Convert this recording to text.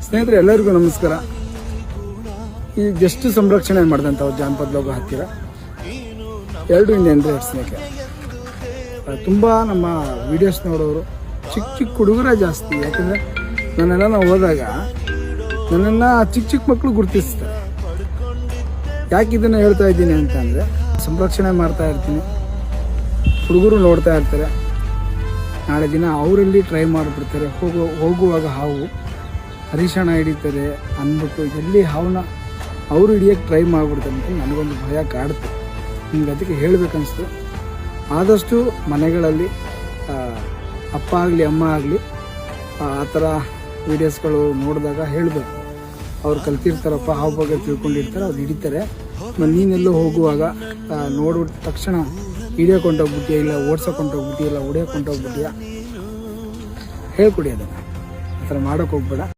ಸ್ನೇಹಿತರೆ ಎಲ್ಲರಿಗೂ ನಮಸ್ಕಾರ. ಈ ಜಸ್ಟ್ ಸಂರಕ್ಷಣೆ ಮಾಡಿದಂಥವು ಜಾನಪದ ಲೋಗ ಹತ್ತಿರ 2 ಇಂಡಿಯನ್ ರೆಡ್ ಸ್ನೇಕ್. ತುಂಬ ನಮ್ಮ ವಿಡಿಯೋಸ್ ನೋಡೋರು ಚಿಕ್ಕ ಹುಡುಗರೇ ಜಾಸ್ತಿ. ಯಾಕಂದರೆ ನನ್ನೆಲ್ಲ ಹೋದಾಗ ನನ್ನನ್ನು ಚಿಕ್ಕ ಮಕ್ಕಳು ಗುರುತಿಸ್ತಾರೆ. ಯಾಕೆ ಇದನ್ನು ಹೇಳ್ತಾ ಇದ್ದೀನಿ ಅಂತಂದರೆ, ಸಂರಕ್ಷಣೆ ಮಾಡ್ತಾ ಇರ್ತೀನಿ, ಹುಡುಗರು ನೋಡ್ತಾ ಇರ್ತಾರೆ. ನಾಳೆ ದಿನ ಅವರಲ್ಲಿ ಟ್ರೈ ಮಾಡಿಬಿಡ್ತಾರೆ. ಹೋಗುವಾಗ ಹಾವು ಹರಿಶಾಣ ಹಿಡಿತಾರೆ ಅಂದ್ಬಿಟ್ಟು ಎಲ್ಲಿ ಹಾವನ್ನ ಅವರು ಹಿಡಿಯೋಕ್ಕೆ ಟ್ರೈ ಮಾಡಿಬಿಡ್ತಾರೆ ಅಂತ ನನಗೊಂದು ಭಯ ಕಾಡುತ್ತೆ. ನಿಮ್ಗೆ ಅದಕ್ಕೆ ಹೇಳಬೇಕನ್ನಿಸ್ತು. ಆದಷ್ಟು ಮನೆಗಳಲ್ಲಿ ಅಪ್ಪ ಆಗಲಿ ಅಮ್ಮ ಆಗಲಿ ಆ ಥರ ವೀಡಿಯೋಸ್ಗಳು ನೋಡಿದಾಗ ಹೇಳಬೇಕು. ಅವ್ರು ಕಲ್ತಿರ್ತಾರಪ್ಪ, ಹಾವು ಬಗ್ಗೆ ತಿಳ್ಕೊಂಡಿರ್ತಾರೆ, ಅವ್ರು ಹಿಡಿತಾರೆ. ನೀನೆಲ್ಲೋ ಹೋಗುವಾಗ ನೋಡ್ಬಿಟ್ಟು ತಕ್ಷಣ ಹಿಡಿಯೋಕೊಂಡೋಗ್ಬಿಟ್ಟಿಯಾ, ಇಲ್ಲ ಓಡ್ಸೋಕೊಂಡೋಗ್ಬಿಟ್ಟಿಯಾ, ಇಲ್ಲ ಹೊಡಿಯೋಕೊಂಡೋಗ್ಬಿಟ್ಟಿಯಾ, ಹೇಳ್ಕೊಡಿ. ಅದನ್ನು ಆ ಥರ ಮಾಡೋಕ್ಕೆ ಹೋಗ್ಬೇಡ.